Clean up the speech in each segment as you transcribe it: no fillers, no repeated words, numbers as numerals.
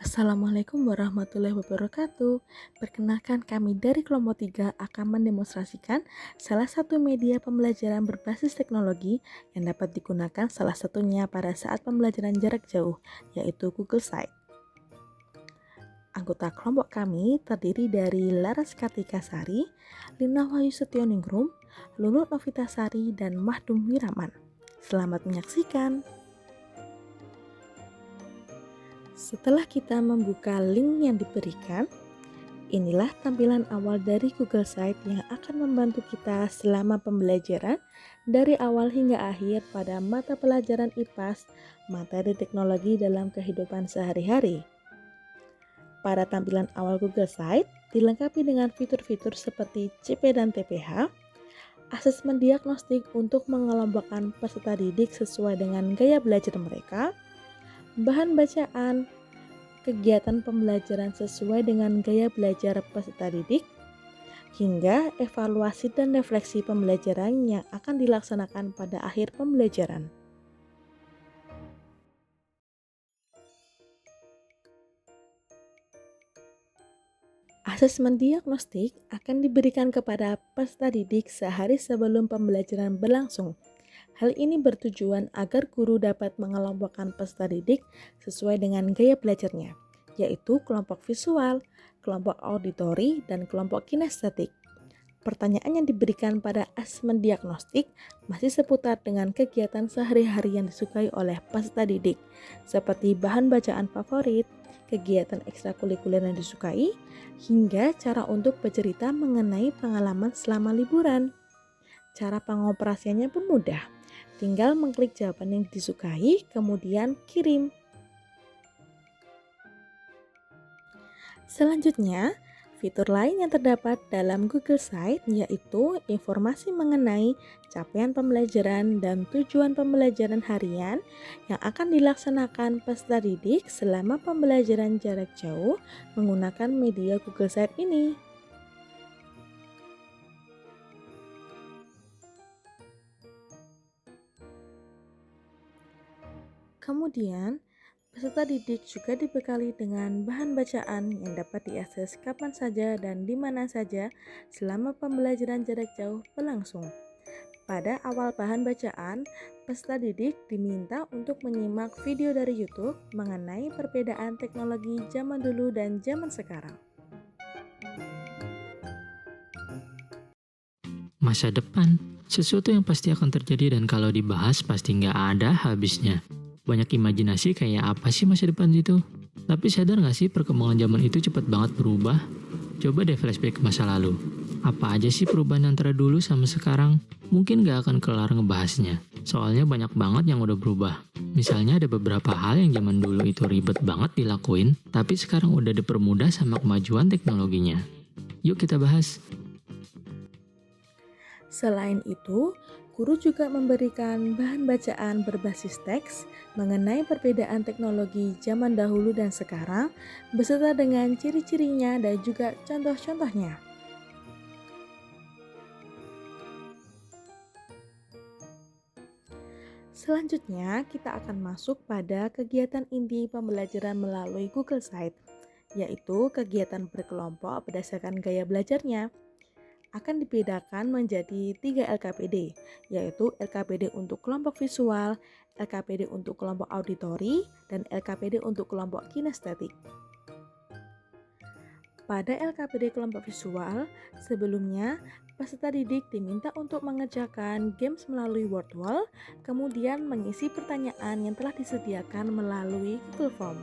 Assalamualaikum warahmatullahi wabarakatuh. Perkenalkan kami dari kelompok 3 akan mendemonstrasikan salah satu media pembelajaran berbasis teknologi yang dapat digunakan salah satunya pada saat pembelajaran jarak jauh, yaitu Google Site. Anggota kelompok kami terdiri dari Laras Kartika Sari, Lina Wahyu Setioningrum, Luluk Novitasari, dan Mahdum Wiraman. Selamat menyaksikan. Setelah kita membuka link yang diberikan, inilah tampilan awal dari Google Site yang akan membantu kita selama pembelajaran dari awal hingga akhir pada mata pelajaran IPAS, materi teknologi dalam kehidupan sehari-hari. Pada tampilan awal Google Site dilengkapi dengan fitur-fitur seperti CP dan TPH, asesmen diagnostik untuk mengelompokkan peserta didik sesuai dengan gaya belajar mereka, bahan bacaan, kegiatan pembelajaran sesuai dengan gaya belajar peserta didik, hingga evaluasi dan refleksi pembelajaran yang akan dilaksanakan pada akhir pembelajaran. Asesmen diagnostik akan diberikan kepada peserta didik sehari sebelum pembelajaran berlangsung. Hal ini bertujuan agar guru dapat mengelompokkan peserta didik sesuai dengan gaya belajarnya, yaitu kelompok visual, kelompok auditori, dan kelompok kinestetik. Pertanyaan yang diberikan pada asesmen diagnostik masih seputar dengan kegiatan sehari-hari yang disukai oleh peserta didik, seperti bahan bacaan favorit, kegiatan ekstrakurikuler yang disukai, hingga cara untuk bercerita mengenai pengalaman selama liburan. Cara pengoperasiannya pun mudah. Tinggal mengklik jawaban yang disukai, kemudian kirim. Selanjutnya, fitur lain yang terdapat dalam Google Site yaitu informasi mengenai capaian pembelajaran dan tujuan pembelajaran harian yang akan dilaksanakan peserta didik selama pembelajaran jarak jauh menggunakan media Google Site ini. Kemudian, peserta didik juga dibekali dengan bahan bacaan yang dapat diakses kapan saja dan di mana saja selama pembelajaran jarak jauh berlangsung. Pada awal bahan bacaan, peserta didik diminta untuk menyimak video dari YouTube mengenai perbedaan teknologi zaman dulu dan zaman sekarang. Masa depan, sesuatu yang pasti akan terjadi dan kalau dibahas pasti nggak ada habisnya. Banyak imajinasi kayak apa sih masa depan itu? Tapi sadar nggak sih perkembangan zaman itu cepat banget berubah? Coba deh flashback ke masa lalu. Apa aja sih perubahan antara dulu sama sekarang? Mungkin nggak akan kelar ngebahasnya. Soalnya banyak banget yang udah berubah. Misalnya ada beberapa hal yang zaman dulu itu ribet banget dilakuin, tapi sekarang udah dipermudah sama kemajuan teknologinya. Yuk kita bahas. Selain itu, guru juga memberikan bahan bacaan berbasis teks mengenai perbedaan teknologi zaman dahulu dan sekarang, beserta dengan ciri-cirinya dan juga contoh-contohnya. Selanjutnya, kita akan masuk pada kegiatan inti pembelajaran melalui Google Site, yaitu kegiatan berkelompok berdasarkan gaya belajarnya. Akan dibedakan menjadi 3 LKPD, yaitu LKPD untuk kelompok visual, LKPD untuk kelompok auditori, dan LKPD untuk kelompok kinestetik. Pada LKPD kelompok visual, sebelumnya peserta didik diminta untuk mengerjakan games melalui word wall, kemudian mengisi pertanyaan yang telah disediakan melalui Google Form.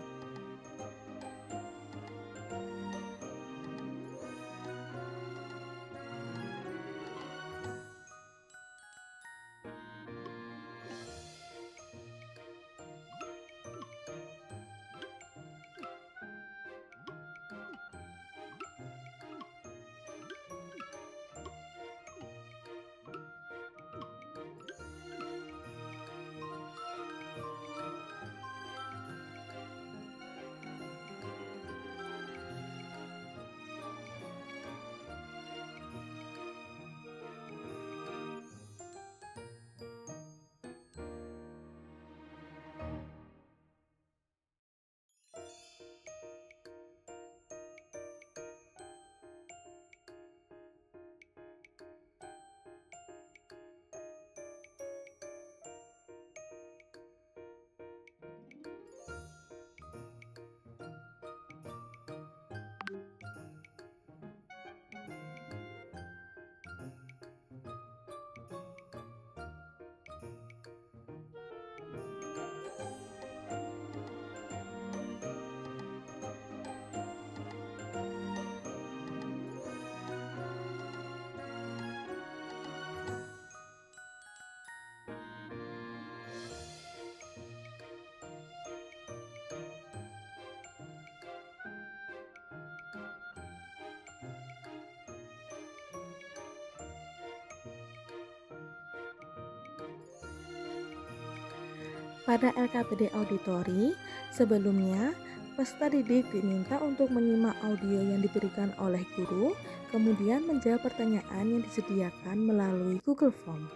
Pada LKPD Auditori, sebelumnya peserta didik diminta untuk menyimak audio yang diberikan oleh guru, kemudian menjawab pertanyaan yang disediakan melalui Google Form.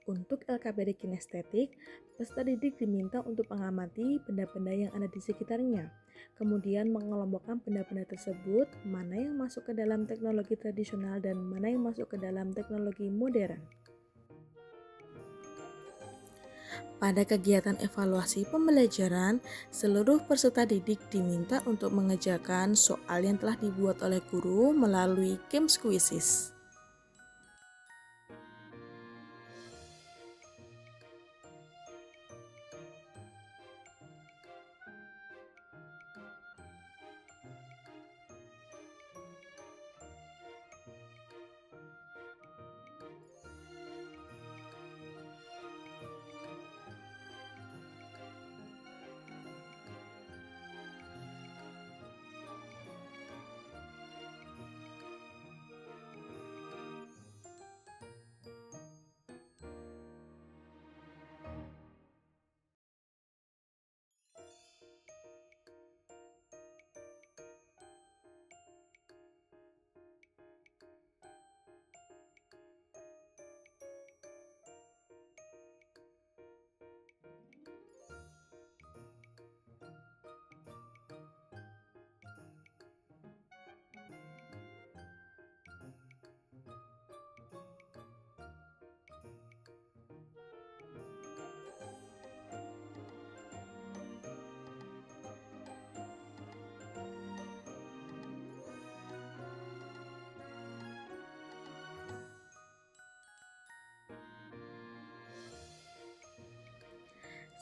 Untuk LKPD kinestetik, peserta didik diminta untuk mengamati benda-benda yang ada di sekitarnya, kemudian mengelompokkan benda-benda tersebut, mana yang masuk ke dalam teknologi tradisional dan mana yang masuk ke dalam teknologi modern. Pada kegiatan evaluasi pembelajaran, seluruh peserta didik diminta untuk mengerjakan soal yang telah dibuat oleh guru melalui games quizzes.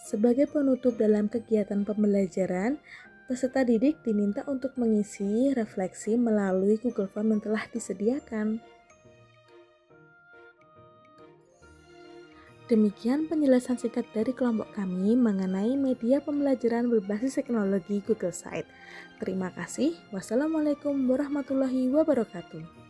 Sebagai penutup dalam kegiatan pembelajaran, peserta didik diminta untuk mengisi refleksi melalui Google Form yang telah disediakan. Demikian penjelasan singkat dari kelompok kami mengenai media pembelajaran berbasis teknologi Google Site. Terima kasih. Wassalamualaikum warahmatullahi wabarakatuh.